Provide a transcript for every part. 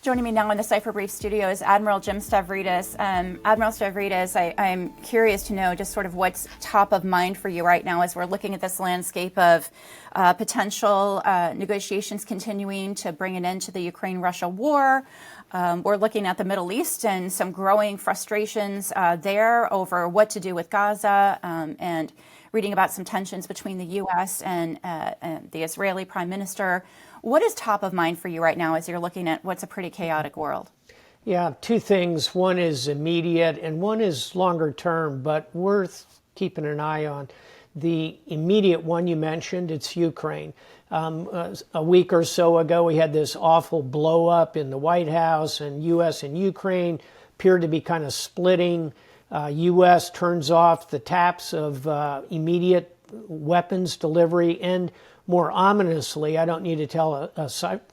Joining me now in the Cipher Brief studio is Admiral Jim Stavridis. Admiral Stavridis, I'm curious to know just sort of what's top of mind for you right now as we're looking at this landscape of potential negotiations continuing to bring an end to the Ukraine-Russia war. We're looking at the Middle East and some growing frustrations there over what to do with Gaza, and reading about some tensions between the U.S. and the Israeli Prime Minister. What is top of mind for you right now as you're looking at what's a pretty chaotic world? Yeah, two things. One is immediate and one is longer term, but worth keeping an eye on. The immediate one you mentioned, it's Ukraine. A week or so ago, we had this awful blow up in the White House, and U.S. and Ukraine appeared to be kind of splitting. U.S. turns off the taps of immediate weapons delivery, and more ominously, I don't need to tell a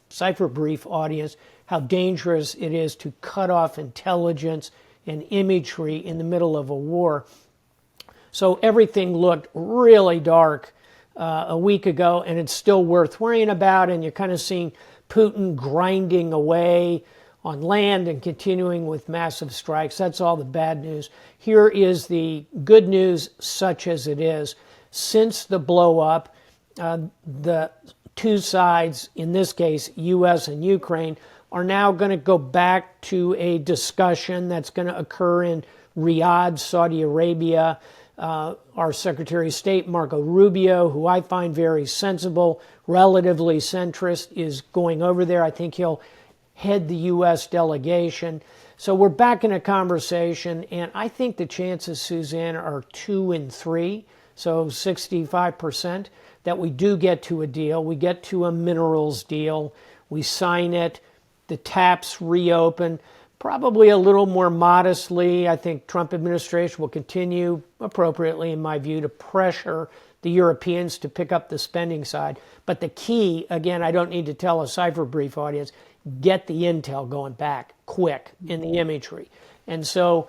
Cipher Brief audience how dangerous it is to cut off intelligence and imagery in the middle of a war. So everything looked really dark a week ago, and it's still worth worrying about, and you're kind of seeing Putin grinding away on land and continuing with massive strikes. That's all the bad news. Here is the good news, such as it is. Since the blow up, the two sides, in this case, U.S. and Ukraine, are now going to go back to a discussion that's going to occur in Riyadh, Saudi Arabia. Our Secretary of State, Marco Rubio, who I find very sensible, relatively centrist, is going over there. I think he'll head the U.S. delegation. So we're back in a conversation, and I think the chances, Suzanne, are 2 in 3, so 65%. That we do get to a deal. We get to a minerals deal. We sign it. The taps reopen, probably a little more modestly. I think Trump administration will continue appropriately, in my view, to pressure the Europeans to pick up the spending side. But the key, again, I don't need to tell a Cipher Brief audience, get the intel going back quick in the imagery. And so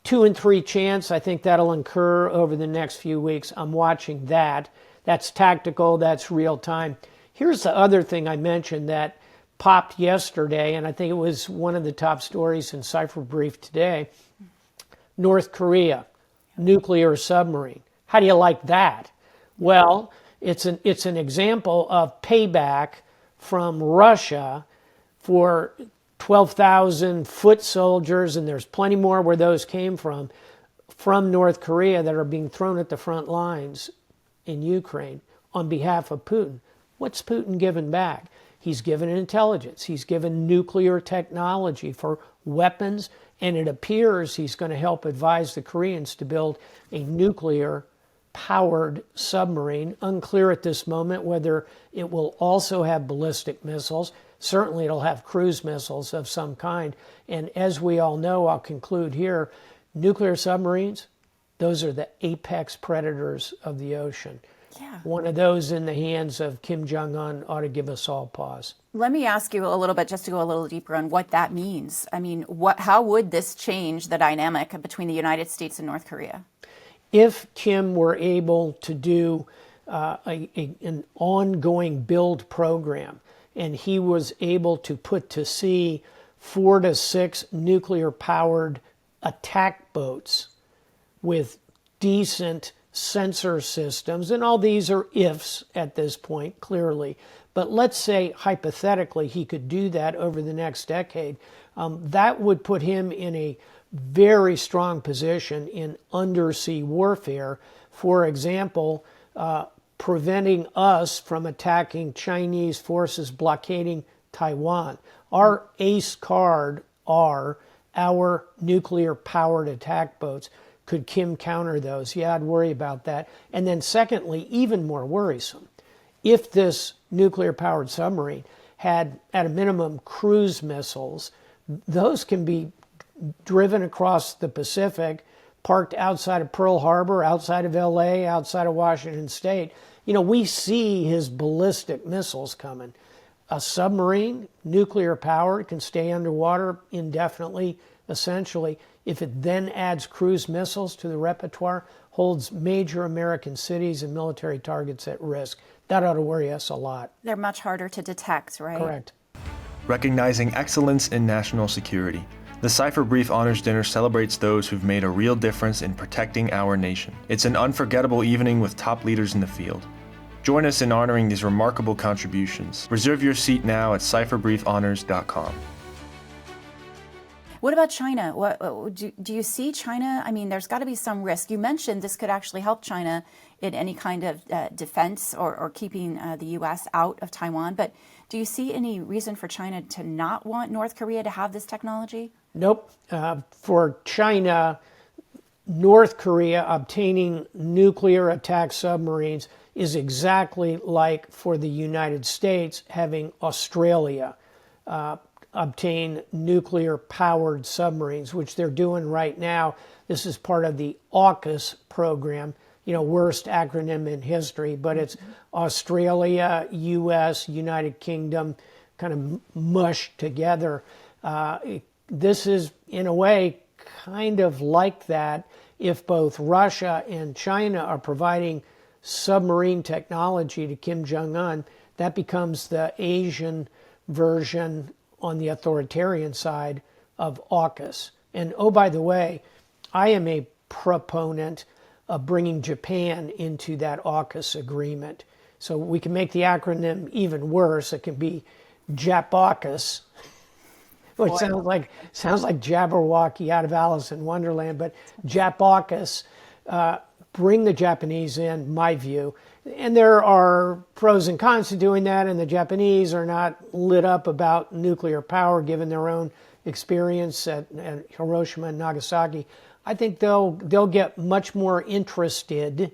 2 in 3 chance, I think that'll occur over the next few weeks. I'm watching that. That's tactical, that's real time. Here's the other thing I mentioned that popped yesterday, and I think it was one of the top stories in Cipher Brief today. North Korea, nuclear submarine. How do you like that? Well, it's an example of payback from Russia for 12,000 foot soldiers, and there's plenty more where those came from North Korea that are being thrown at the front lines in Ukraine on behalf of Putin. What's Putin given back? He's given intelligence. He's given nuclear technology for weapons, and it appears he's going to help advise the Koreans to build a nuclear-powered submarine. Unclear at this moment whether it will also have ballistic missiles. Certainly it'll have cruise missiles of some kind. And as we all know, I'll conclude here, nuclear submarines, those are the apex predators of the ocean. Yeah. One of those in the hands of Kim Jong-un ought to give us all pause. Let me ask you a little bit, just to go a little deeper on what that means. I mean, how would this change the dynamic between the United States and North Korea? If Kim were able to do an ongoing build program, and he was able to put to sea 4 to 6 nuclear-powered attack boats with decent sensor systems, and all these are ifs at this point, clearly. But let's say, hypothetically, he could do that over the next decade. That would put him in a very strong position in undersea warfare. For example, preventing us from attacking Chinese forces blockading Taiwan. Our ace card are our nuclear-powered attack boats. Could Kim counter those? Yeah, I'd worry about that. And then secondly, even more worrisome, if this nuclear-powered submarine had, at a minimum, cruise missiles, those can be driven across the Pacific, parked outside of Pearl Harbor, outside of LA, outside of Washington State. You know, we see his ballistic missiles coming. A submarine, nuclear-powered, can stay underwater indefinitely, essentially. If it then adds cruise missiles to the repertoire, holds major American cities and military targets at risk. That ought to worry us a lot. They're much harder to detect, right? Correct. recognizing excellence in national security. The Cipher Brief Honors Dinner celebrates those who've made a real difference in protecting our nation. It's an unforgettable evening with top leaders in the field. Join us in honoring these remarkable contributions. Reserve your seat now at cipherbriefhonors.com. What about China? Do you see China? I mean, there's got to be some risk. You mentioned this could actually help China in any kind of defense or keeping the U.S. out of Taiwan. But do you see any reason for China to not want North Korea to have this technology? Nope. For China, North Korea obtaining nuclear attack submarines is exactly like for the United States having Australia obtain nuclear-powered submarines, which they're doing right now. This is part of the AUKUS program, worst acronym in history, but it's Australia, U.S., United Kingdom, kind of mushed together. This is, in a way, kind of like that. If both Russia and China are providing submarine technology to Kim Jong-un, that becomes the Asian version on the authoritarian side of AUKUS. And oh, by the way, I am a proponent of bringing Japan into that AUKUS agreement. So we can make the acronym even worse. It can be JAPAUKUS, which sounds like Jabberwocky out of Alice in Wonderland, but JAPAUKUS, bring the Japanese in, my view. And there are pros and cons to doing that, and the Japanese are not lit up about nuclear power given their own experience at Hiroshima and Nagasaki. I think they'll get much more interested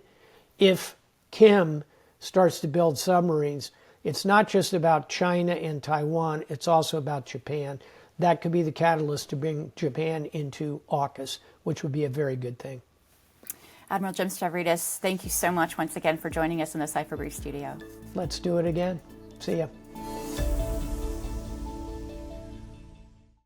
if Kim starts to build submarines. It's not just about China and Taiwan, it's also about Japan. That could be the catalyst to bring Japan into AUKUS, which would be a very good thing. Admiral Jim Stavridis, thank you so much once again for joining us in the Cipher Brief studio. Let's do it again. See ya.